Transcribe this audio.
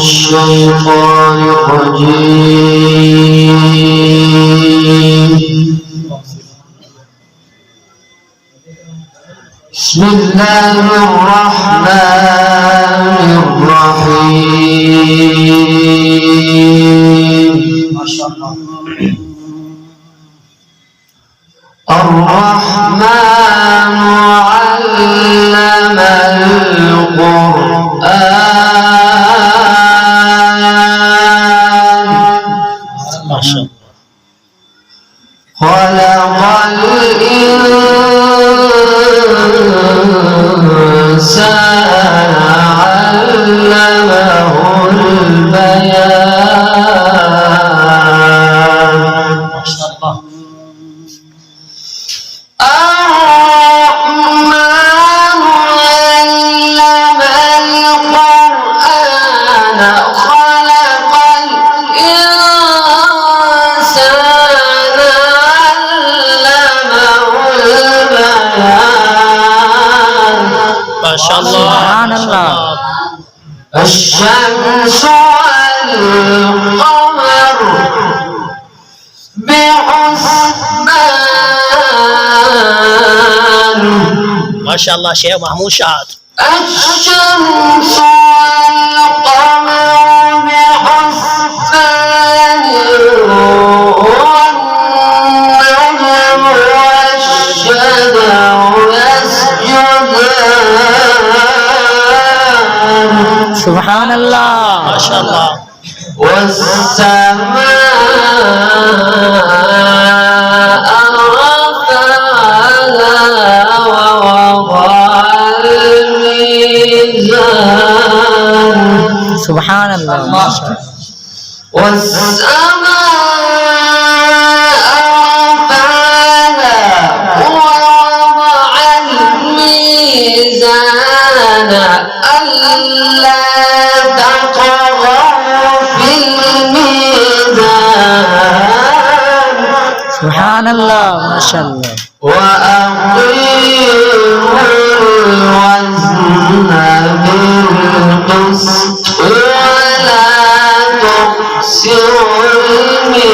الشيطان الرجيم. بسم الله الرحمن الرحيم. ما شاء الله. الرحمن علم القرآن. ما شاء الله. خلق الإنسان علمه البيان. ما شاء الله. ما شاء الله. سبحان الله. الشمس والقمر بحسبان. ما شاء الله شيخ محمود شاعر. الشمس والقمر بحسبان والنجم والشجر يسجدان. سبحان الله. ما شاء الله. والسماء رفعها ووضع الميزان. سبحان الله. ما شاء الله. والسماء رفعها ووضع الميزان ألا تطغوا في الميزان. سبحان الله. ما شاء الله. وأقيموا الوزن بالقسط ولا تخسروا الميزان.